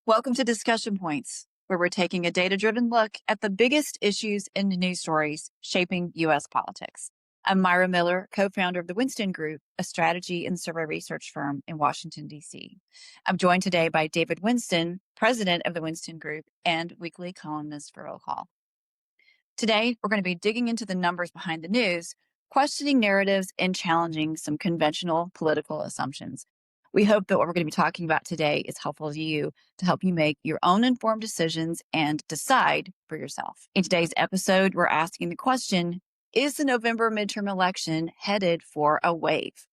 Welcome to Discussion Points, where we're taking a data-driven look at the biggest issues and news stories shaping U.S. politics. I'm Myra Miller, co-founder of the Winston Group, a strategy and survey research firm in Washington, D.C. I'm joined today by David Winston, president of the Winston Group and weekly columnist for Roll Call. Today, we're going to be digging into the numbers behind the news, questioning narratives, and challenging some conventional political assumptions. We hope that what we're going to be talking about today is helpful to you to help you make your own informed decisions and decide for yourself. In today's episode, we're asking the question, is the November midterm election headed for a wave?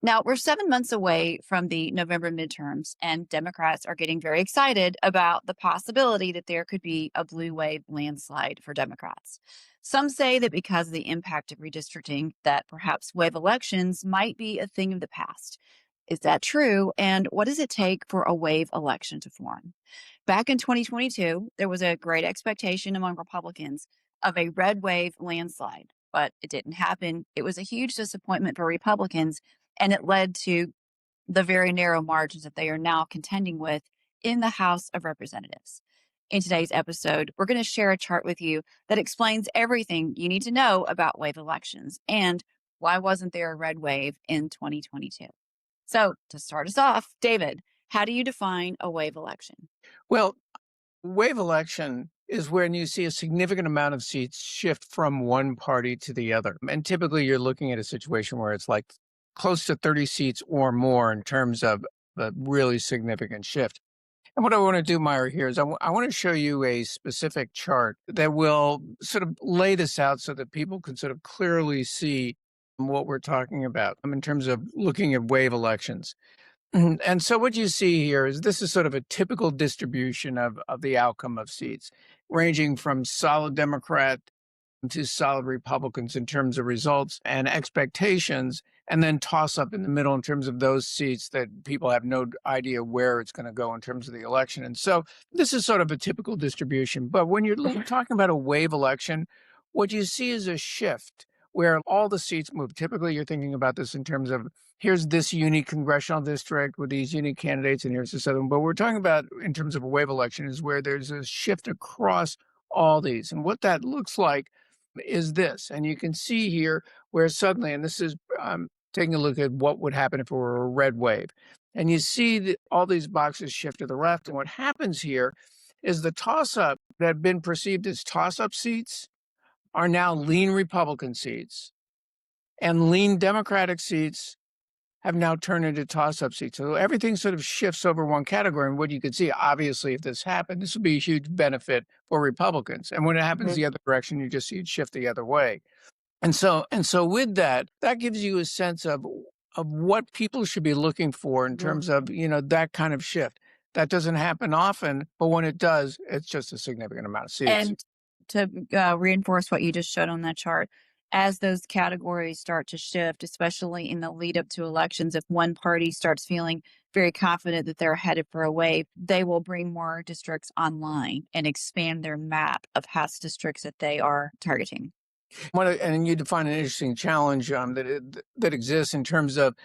Now, we're 7 months away from the November midterms, and Democrats are getting very excited about the possibility that there could be a blue wave landslide for Democrats. Some say that because of the impact of redistricting, that perhaps wave elections might be a thing of the past. Is that true? And what does it take for a wave election to form? Back in 2022, there was a great expectation among Republicans of a red wave landslide, but it didn't happen. It was a huge disappointment for Republicans, and it led to the very narrow margins that they are now contending with in the House of Representatives. In today's episode, we're going to share a chart with you that explains everything you need to know about wave elections and why wasn't there a red wave in 2022. So to start us off, David, how do you define a wave election? Well, wave election is when you see a significant amount of seats shift from one party to the other. And typically you're looking at a situation where it's like close to 30 seats or more in terms of a really significant shift. And what I want to do, Myra, here is I want to show you a specific chart that will sort of lay this out so that people can sort of clearly see what we're talking about in terms of looking at wave elections. And so what you see here is this is sort of a typical distribution of the outcome of seats, ranging from solid Democrat to solid Republicans in terms of results and expectations, and then toss up in the middle in terms of those seats that people have no idea where it's going to go in terms of the election. And so this is sort of a typical distribution. But when you're talking about a wave election, what you see is a shift where all the seats move. Typically, you're thinking about this in terms of here's this unique congressional district with these unique candidates, and here's this other one. But we're talking about in terms of a wave election is where there's a shift across all these. And what that looks like is this. And you can see here where suddenly, and this is taking a look at what would happen if it were a red wave. And you see that all these boxes shift to the left. And what happens here is the toss-up that had been perceived as toss-up seats are now lean Republican seats, and lean Democratic seats have now turned into toss-up seats. So everything sort of shifts over one category. And what you can see, obviously, if this happened, this would be a huge benefit for Republicans. And when it happens the other direction, you just see it shift the other way. And so with that gives you a sense of what people should be looking for in terms of, that kind of shift. That doesn't happen often, but when it does, it's just a significant amount of seats. And to reinforce what you just showed on that chart, as those categories start to shift, especially in the lead up to elections, if one party starts feeling very confident that they're headed for a wave, they will bring more districts online and expand their map of House districts that they are targeting. And you define an interesting challenge that exists in terms of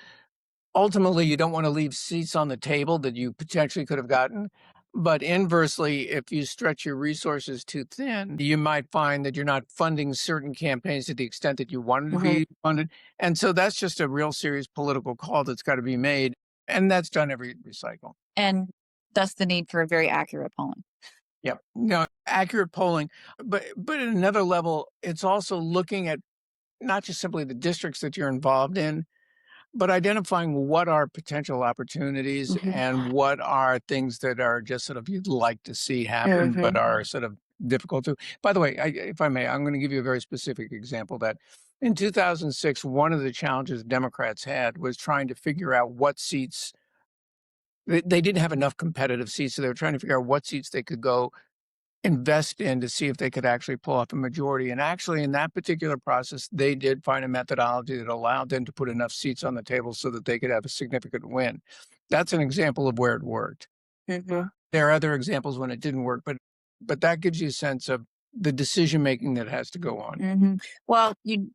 ultimately you don't want to leave seats on the table that you potentially could have gotten. But inversely, if you stretch your resources too thin, you might find that you're not funding certain campaigns to the extent that you wanted to be funded. And so that's just a real serious political call that's got to be made. And that's done every cycle. And thus the need for a very accurate polling. Yeah, accurate polling. But at another level, it's also looking at not just simply the districts that you're involved in, but identifying what are potential opportunities and what are things that are just sort of you'd like to see happen, but are sort of difficult to. By the way, if I may, I'm going to give you a very specific example that in 2006, one of the challenges Democrats had was trying to figure out what seats. They didn't have enough competitive seats, so they were trying to figure out what seats they could go invest in to see if they could actually pull off a majority. And actually, in that particular process, they did find a methodology that allowed them to put enough seats on the table so that they could have a significant win. That's an example of where it worked. There are other examples when it didn't work, but that gives you a sense of the decision-making that has to go on. Well, you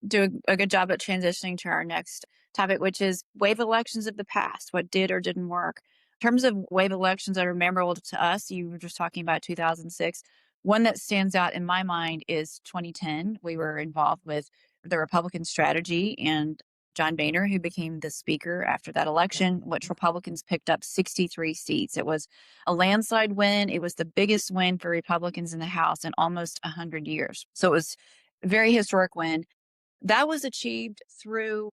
do a good job at transitioning to our next topic, which is wave elections of the past. What did or didn't work? In terms of wave elections that are memorable to us, you were just talking about 2006. One that stands out in my mind is 2010. We were involved with the Republican strategy and John Boehner, who became the speaker after that election, which Republicans picked up 63 seats. It was a landslide win. It was the biggest win for Republicans in the House in almost 100 years. So it was a very historic win. That was achieved through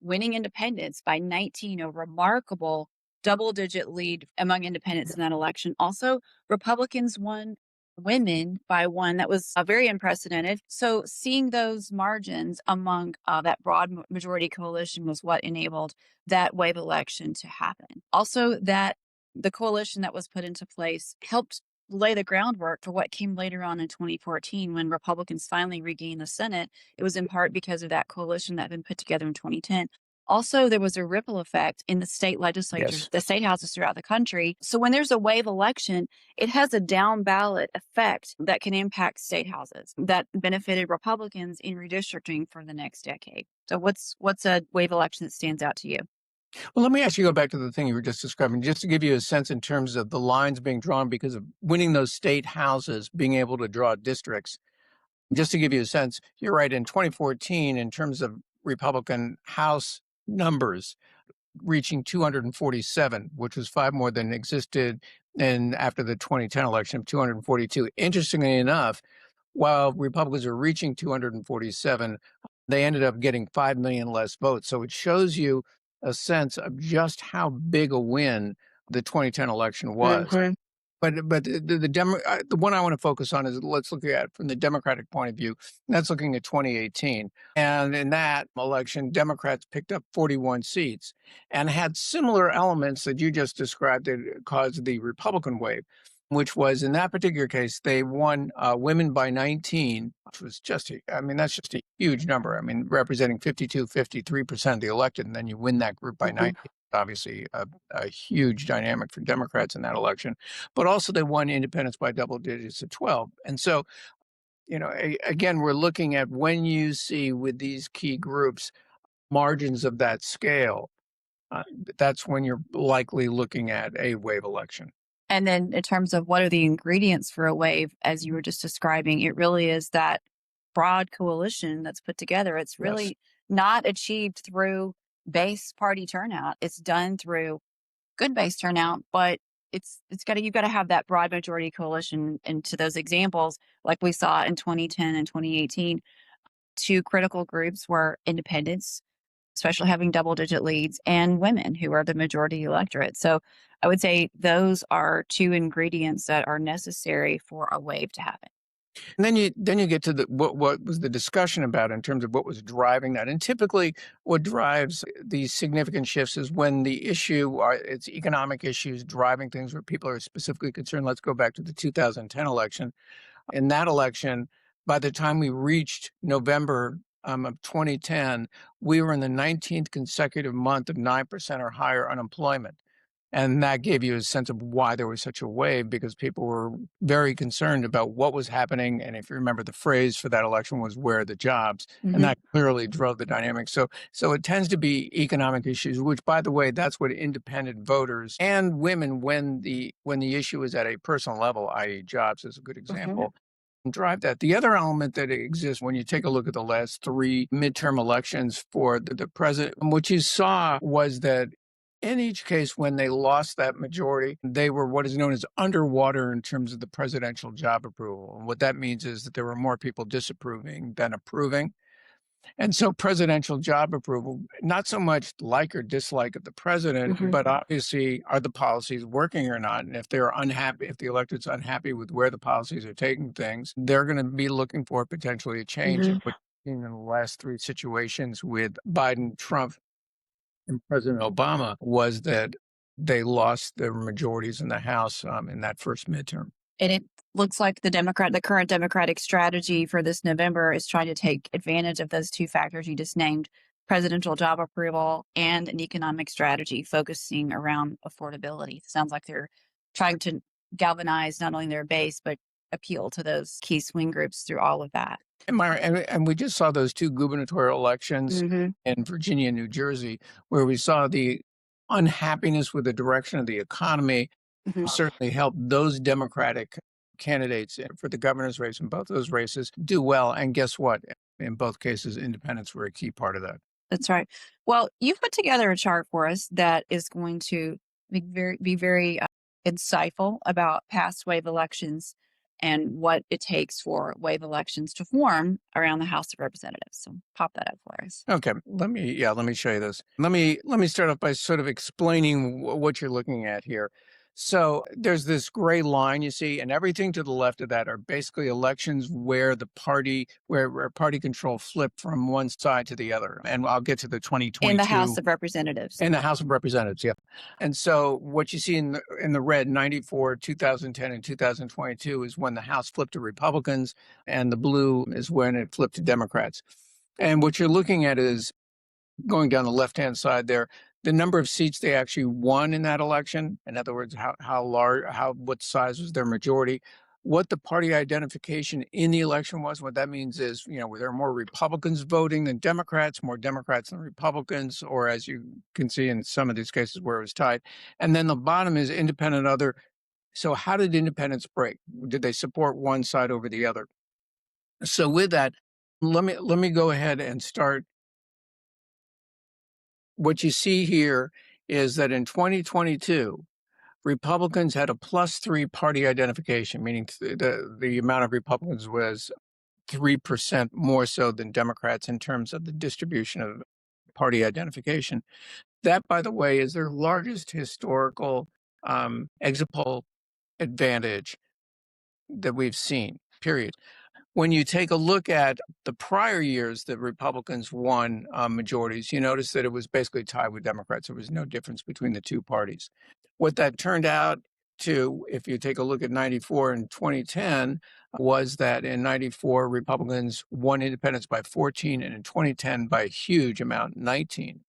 winning independents by 19, a remarkable double-digit lead among independents in that election. Also, Republicans won women by one that was very unprecedented. So seeing those margins among that broad majority coalition was what enabled that wave election to happen. Also, that the coalition that was put into place helped lay the groundwork for what came later on in 2014 when Republicans finally regained the Senate. It was in part because of that coalition that had been put together in 2010. Also, there was a ripple effect in the state legislatures, Yes. the state houses throughout the country. So when there's a wave election, it has a down ballot effect that can impact state houses that benefited Republicans in redistricting for the next decade. So what's a wave election that stands out to you? Well, let me actually go back to the thing you were just describing, just to give you a sense in terms of the lines being drawn because of winning those state houses, being able to draw districts. Just to give you a sense, you're right. In 2014, in terms of Republican House numbers, reaching 247, which was five more than existed in after the 2010 election of 242. Interestingly enough, while Republicans are reaching 247, they ended up getting 5 million less votes. So it shows you a sense of just how big a win the 2010 election was. Mhm. But the one I want to focus on is let's look at from the Democratic point of view. That's looking at 2018, and in that election, Democrats picked up 41 seats and had similar elements that you just described that caused the Republican wave, which was in that particular case they won women by 19, which was just I mean that's just a huge number. I mean representing 53% of the elected, and then you win that group by Mhm. 19. Obviously, a huge dynamic for Democrats in that election, but also they won independents by double digits at 12. And so, again, we're looking at when you see with these key groups margins of that scale, uh, that's when you're likely looking at a wave election. And then in terms of what are the ingredients for a wave, as you were just describing, it really is that broad coalition that's put together. It's Yes. really not achieved through base party turnout. It's done through good base turnout, but it's got to you've got to have that broad majority coalition. And to those examples, like we saw in 2010 and 2018, two critical groups were independents, especially having double digit leads, and women who are the majority electorate. So I would say those are two ingredients that are necessary for a wave to happen. And then you get to the what was the discussion about in terms of what was driving that. And typically what drives these significant shifts is when the issue are it's economic issues driving things where people are specifically concerned. Let's go back to the 2010 election. In that election, by the time we reached November of 2010, we were in the 19th consecutive month of 9% or higher unemployment. And that gave you a sense of why there was such a wave because people were very concerned about what was happening. And if you remember, the phrase for that election was "where are the jobs?" And Mhm. that clearly drove the dynamic. So it tends to be economic issues, which, by the way, that's what independent voters and women, when the issue is at a personal level, i.e., jobs, is a good Mhm. example, drive that. The other element that exists when you take a look at the last three midterm elections for the president, what you saw was that in each case, when they lost that majority, they were what is known as underwater in terms of the presidential job approval. And what that means is that there were more people disapproving than approving. And so presidential job approval, not so much like or dislike of the president, Mhm. but obviously are the policies working or not? And if they're unhappy, if the electorate's unhappy with where the policies are taking things, they're going to be looking for potentially a change. And Mhm. what in the last three situations with Biden, Trump, and President Obama was that they lost their majorities in the House in that first midterm. And it looks like the current Democratic strategy for this November is trying to take advantage of those two factors you just named, presidential job approval and an economic strategy focusing around affordability. Sounds like they're trying to galvanize not only their base, but appeal to those key swing groups through all of that. And, Myra, and we just saw those two gubernatorial elections Mhm. in Virginia and New Jersey, where we saw the unhappiness with the direction of the economy Mhm. certainly helped those Democratic candidates for the governor's race in both those races do well. And guess what? In both cases, independents were a key part of that. That's right. Well, you've put together a chart for us that is going to be very insightful about past wave elections and what it takes for wave elections to form around the House of Representatives. So pop that up for us. Okay, let me show you this. Let me start off by sort of explaining what you're looking at here. So there's this gray line you see, and everything to the left of that are basically elections where where party control flipped from one side to the other. And I'll get to the In the House 2022 of Representatives. in the House of Representatives, yeah. And so what you see in the red, 94, 2010, and 2022 is when the House flipped to Republicans, and the blue is when it flipped to Democrats. And what you're looking at is going down the left-hand side there, the number of seats they actually won in that election. In other words, what size was their majority, what the party identification in the election was. What that means is, were there more Republicans voting than Democrats, more Democrats than Republicans, or as you can see in some of these cases where it was tied. And then the bottom is independent other. So how did independents break? Did they support one side over the other? So with that, let me go ahead and start. What you see here is that in 2022, Republicans had a +3 party identification, meaning the amount of Republicans was 3% more so than Democrats in terms of the distribution of party identification. That, by the way, is their largest historical exit poll advantage that we've seen, period. When you take a look at the prior years that Republicans won majorities, you notice that it was basically tied with Democrats. There was no difference between the two parties. What that turned out to, if you take a look at 94 and 2010, was that in 94, Republicans won independents by 14, and in 2010 by a huge amount, 19.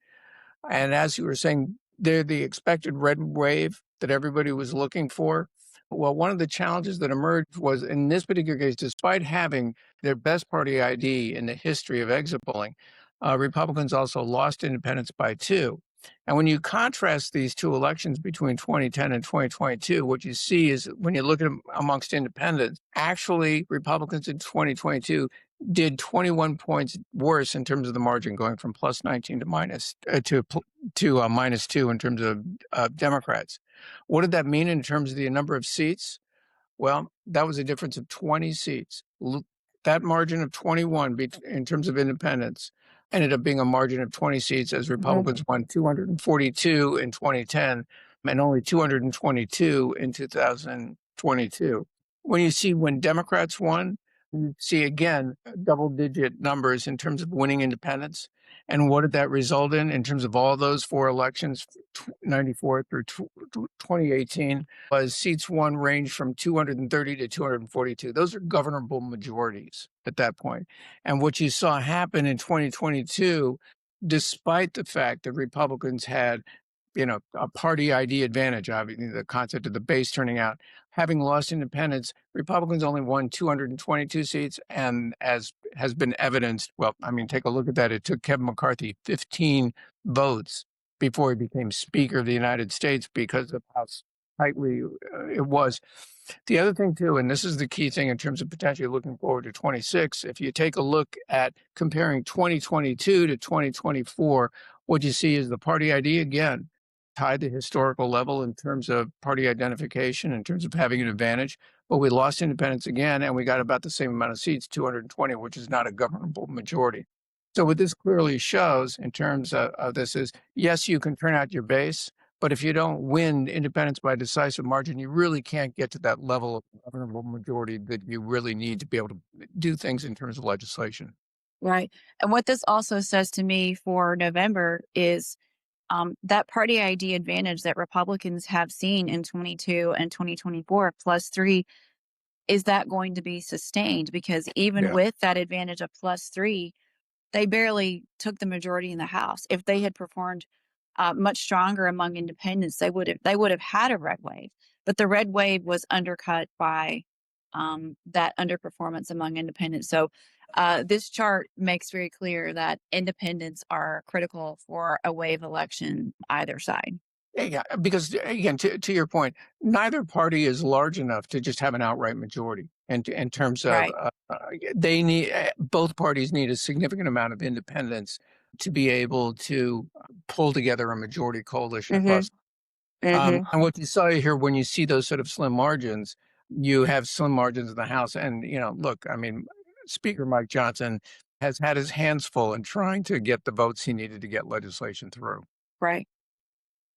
And as you were saying, they're the expected red wave that everybody was looking for. Well, one of the challenges that emerged was in this particular case, despite having their best party ID in the history of exit polling, Republicans also lost independents by 2. And when you contrast these two elections between 2010 and 2022, what you see is when you look at them amongst independents, actually Republicans in 2022 did 21 points worse in terms of the margin, going from +19 to -2 in terms of Democrats. What did that mean in terms of the number of seats? Well, that was a difference of 20 seats. That margin of 21 in terms of independents ended up being a margin of 20 seats, as Republicans won 242 in 2010 and only 222 in 2022. When Democrats won, you see again double-digit numbers in terms of winning independents. And what did that result in terms of all those 4 elections, 94 through 2018, was seats won ranged from 230 to 242. Those are governable majorities at that point. And what you saw happen in 2022, despite the fact that Republicans had a party ID advantage, obviously the concept of the base turning out, having lost independents, Republicans only won 222 seats. And as has been evidenced, well, I mean, take a look at that. It took Kevin McCarthy 15 votes before he became Speaker of the United States because of how tightly it was. The other thing too, and this is the key thing in terms of potentially looking forward to 26, if you take a look at comparing 2022 to 2024, what you see is the party ID again tied the historical level in terms of party identification, in terms of having an advantage. But we lost independents again, and we got about the same amount of seats, 220, which is not a governable majority. So what this clearly shows in terms of this is, yes, you can turn out your base, but if you don't win independents by decisive margin, you really can't get to that level of governable majority that you really need to be able to do things in terms of legislation. Right. And what this also says to me for November is that party ID advantage that Republicans have seen in 22 and 2024 +3, is that going to be sustained? Because even Yeah. with that advantage of +3, they barely took the majority in the House. If they had performed much stronger among independents, they would have had a red wave. But the red wave was undercut by that underperformance among independents. So this chart makes very clear that independents are critical for a wave election either side. Yeah, because again, to your point, neither party is large enough to just have an outright majority. And in terms of, Right. they need both parties need a significant amount of independence to be able to pull together a majority coalition Mm-hmm. across. Mm-hmm. And what you saw here when you see those sort of slim margins, you have slim margins in the House. And look, I mean, Speaker Mike Johnson has had his hands full in trying to get the votes he needed to get legislation through. Right.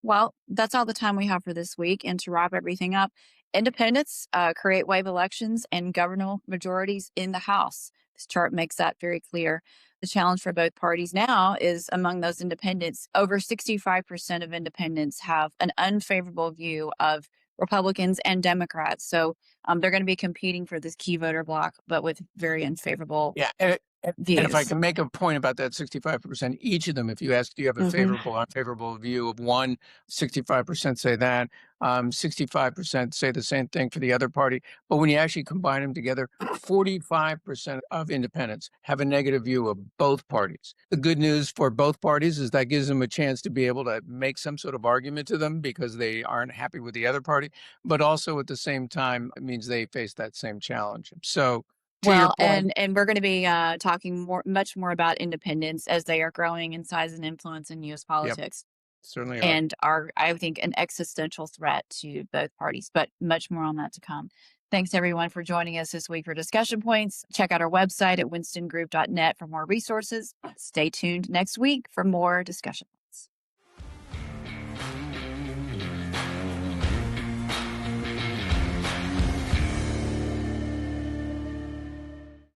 Well, that's all the time we have for this week. And to wrap everything up, independents create wave elections and governor majorities in the House. This chart makes that very clear. The challenge for both parties now is among those independents, over 65% of independents have an unfavorable view of Republicans and Democrats. So they're going to be competing for this key voter block, but with very unfavorable Yeah, and if I views. can make a point about that 65%, each of them, if you ask, do you have a Hmm. favorable, unfavorable view of one, 65% say that, 65% say the same thing for the other party. But when you actually combine them together, 45% of independents have a negative view of both parties. The good news for both parties is that gives them a chance to be able to make some sort of argument to them because they aren't happy with the other party. But also at the same time, it means they face that same challenge. So, to your Well, point, and we're going to be talking much more about independents as they are growing in size and influence in U.S. yep, politics, certainly are. and are, I think, an existential threat to both parties. But much more on that to come. Thanks everyone for joining us this week for Discussion Points. Check out our website at winstongroup.net for more resources. Stay tuned next week for more discussion.